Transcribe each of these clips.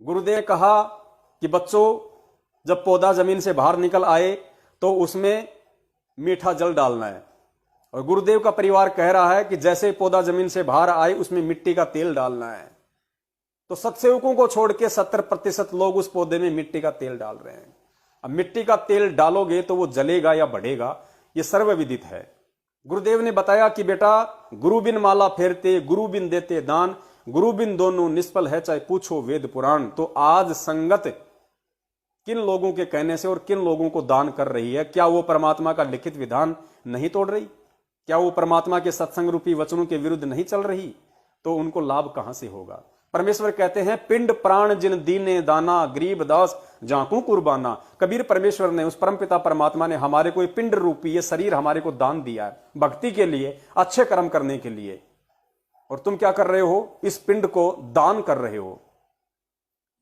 गुरुदेव ने कहा कि बच्चों, जब पौधा जमीन से बाहर निकल आए तो उसमें मीठा जल डालना है। और गुरुदेव का परिवार कह रहा है कि जैसे पौधा जमीन से बाहर आए उसमें मिट्टी का तेल डालना है। तो सत्सेवकों को छोड़ के 70% लोग उस पौधे में मिट्टी का तेल डाल रहे हैं। अब मिट्टी का तेल डालोगे तो वो जलेगा या बढ़ेगा, ये सर्वविदित है। गुरुदेव ने बताया कि बेटा, गुरु बिन माला फेरते, गुरु बिन देते दान, गुरु बिन दोनों निष्फल है, चाहे पूछो वेद पुराण। तो आज संगत किन लोगों के कहने से और किन लोगों को दान कर रही है? क्या वो परमात्मा का लिखित विधान नहीं तोड़ रही? क्या वो परमात्मा के सत्संग रूपी वचनों के विरुद्ध नहीं चल रही? तो उनको लाभ कहां से होगा? परमेश्वर कहते हैं, पिंड प्राण जिन दीने दाना, गरीब दास जाकू कुर्बाना। कबीर परमेश्वर ने, उस परमपिता परमात्मा ने हमारे को पिंड रूपी ये शरीर हमारे को दान दिया है, भक्ति के लिए, अच्छे कर्म करने के लिए। और तुम क्या कर रहे हो? इस पिंड को दान कर रहे हो।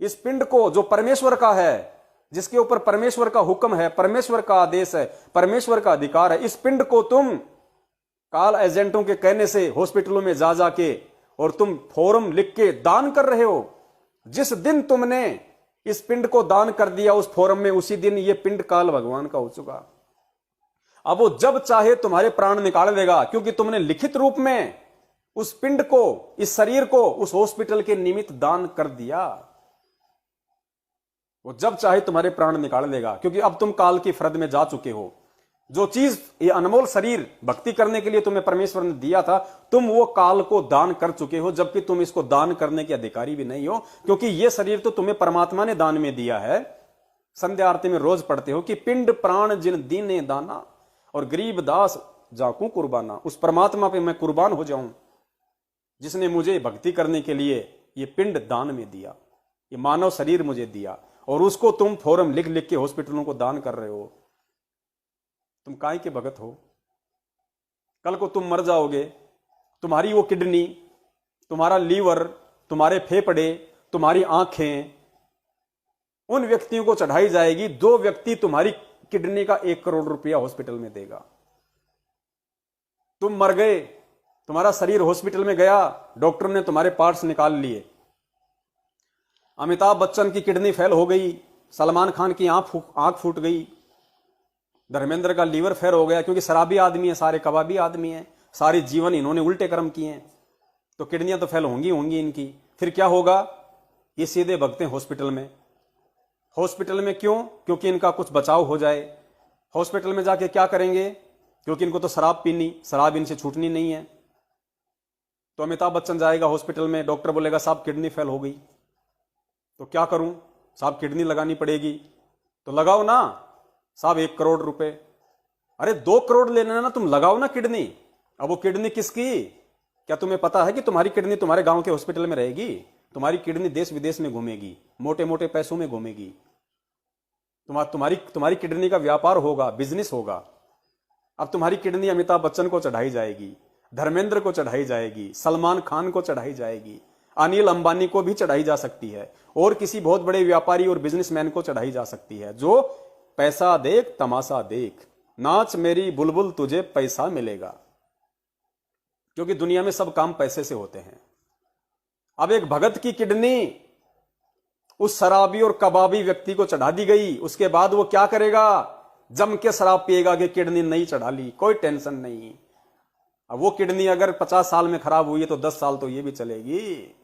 इस पिंड को जो परमेश्वर का है, जिसके ऊपर परमेश्वर का हुक्म है, परमेश्वर का आदेश है, परमेश्वर का अधिकार है, इस पिंड को तुम काल एजेंटों के कहने से हॉस्पिटलों में जा जाके और तुम फॉर्म लिख के दान कर रहे हो। जिस दिन तुमने इस पिंड को दान कर दिया उस फॉर्म में, उसी दिन ये पिंड काल भगवान का हो चुका। अब वो जब चाहे तुम्हारे प्राण निकाल देगा, क्योंकि तुमने लिखित रूप में उस पिंड को, इस शरीर को उस हॉस्पिटल के निमित्त दान कर दिया। वो जब चाहे तुम्हारे प्राण निकाल देगा, क्योंकि अब तुम काल की फरद में जा चुके हो। जो चीज, ये अनमोल शरीर भक्ति करने के लिए तुम्हें परमेश्वर ने दिया था, तुम वो काल को दान कर चुके हो, जबकि तुम इसको दान करने के अधिकारी भी नहीं हो, क्योंकि ये शरीर तो तुम्हें परमात्मा ने दान में दिया है। संध्या आरती में रोज पढ़ते हो कि पिंड प्राण जिन दीने दाना और गरीब दास जाकू कुर्बाना। उस परमात्मा पे मैं कुर्बान हो जाऊं जिसने मुझे भक्ति करने के लिए ये पिंड दान में दिया, ये मानव शरीर मुझे दिया, और उसको तुम फॉर्म लिख लिख के हॉस्पिटलों को दान कर रहे हो। तुम काय के भगत हो? कल को तुम मर जाओगे, तुम्हारी वो किडनी, तुम्हारा लीवर, तुम्हारे फेफड़े, तुम्हारी आंखें उन व्यक्तियों को चढ़ाई जाएगी। 2 व्यक्ति तुम्हारी किडनी का 1 करोड़ रुपया हॉस्पिटल में देगा। तुम मर गए, तुम्हारा शरीर हॉस्पिटल में गया, डॉक्टर ने तुम्हारे पार्ट्स निकाल लिए। अमिताभ बच्चन की किडनी फेल हो गई, सलमान खान की आंख फूट गई, धर्मेंद्र का लीवर फेल हो गया, क्योंकि शराबी आदमी है, सारे कबाबी आदमी है, सारे जीवन इन्होंने उल्टे कर्म किए हैं, तो किडनियां तो फेल होंगी इनकी। फिर क्या होगा? ये सीधे भगते हैं हॉस्पिटल में। हॉस्पिटल में क्यों? क्योंकि इनका कुछ बचाव हो जाए। हॉस्पिटल में जाके क्या करेंगे? क्योंकि इनको तो शराब पीनी, शराब इनसे छूटनी नहीं है। तो अमिताभ बच्चन जाएगा हॉस्पिटल में, डॉक्टर बोलेगा साहब किडनी फेल हो गई। तो क्या करूं साहब? किडनी लगानी पड़ेगी। तो लगाओ ना साहब 1 करोड़ रुपए। अरे 2 करोड़ लेना ना, तुम लगाओ ना किडनी। अब वो किडनी किसकी? क्या तुम्हें पता है कि तुम्हारी किडनी तुम्हारे गांव के हॉस्पिटल में रहेगी? तुम्हारी किडनी देश विदेश में घूमेगी, मोटे मोटे पैसों में घूमेगी। तुम्हारी किडनी का व्यापार होगा, बिजनेस होगा। अब तुम्हारी किडनी अमिताभ बच्चन को चढ़ाई जाएगी, धर्मेंद्र को चढ़ाई जाएगी, सलमान खान को चढ़ाई जाएगी, अनिल अंबानी को भी चढ़ाई जा सकती है, और किसी बहुत बड़े व्यापारी और बिजनेसमैन को चढ़ाई जा सकती है, जो पैसा देख तमाशा देख, नाच मेरी बुलबुल तुझे पैसा मिलेगा। क्योंकि दुनिया में सब काम पैसे से होते हैं। अब एक भगत की किडनी उस शराबी और कबाबी व्यक्ति को चढ़ा दी गई, उसके बाद वो क्या करेगा? जम के शराब पिएगा कि किडनी नहीं चढ़ा ली, कोई टेंशन नहीं। अब वो किडनी अगर 50 साल में खराब हुई है तो 10 साल तो ये भी चलेगी।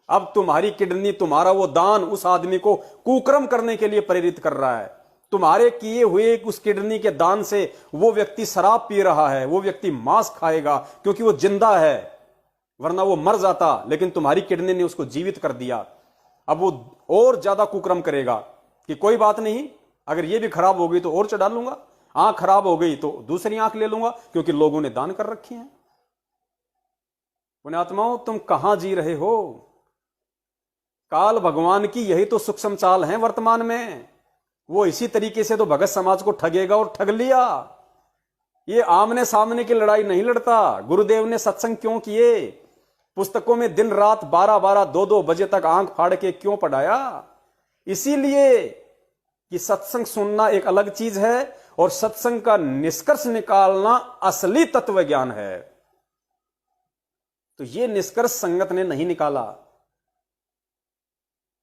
अब तुम्हारी किडनी, तुम्हारा वो दान उस आदमी को कुकर्म करने के लिए प्रेरित कर रहा है। तुम्हारे किए हुए उस किडनी के दान से वो व्यक्ति शराब पी रहा है, वो व्यक्ति मांस खाएगा क्योंकि वो जिंदा है, वरना वो मर जाता, लेकिन तुम्हारी किडनी ने उसको जीवित कर दिया। अब वो और ज्यादा कुकर्म करेगा कि कोई बात नहीं, अगर ये भी खराब हो गई तो और चढ़ा लूंगा, आंख खराब हो गई तो दूसरी आंख ले लूंगा, क्योंकि लोगों ने दान कर रखी है। पुण्यात्माओं, तुम कहां जी रहे हो? काल भगवान की यही तो सूक्ष्म चाल है वर्तमान में। वो इसी तरीके से तो भगत समाज को ठगेगा, और ठग लिया। ये आमने सामने की लड़ाई नहीं लड़ता। गुरुदेव ने सत्संग क्यों किए? पुस्तकों में दिन रात 12-12, 2-2 बजे तक आंख फाड़ के क्यों पढ़ाया? इसीलिए कि सत्संग सुनना एक अलग चीज है, और सत्संग का निष्कर्ष निकालना असली तत्व ज्ञान है। तो ये निष्कर्ष संगत ने नहीं निकाला।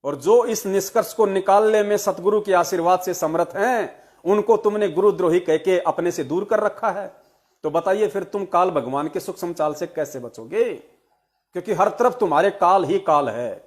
और जो इस निष्कर्ष को निकालने में सतगुरु के आशीर्वाद से समर्थ हैं, उनको तुमने गुरुद्रोही कह के अपने से दूर कर रखा है। तो बताइए फिर तुम काल भगवान के सूक्ष्म चाल से कैसे बचोगे? क्योंकि हर तरफ तुम्हारे काल ही काल है।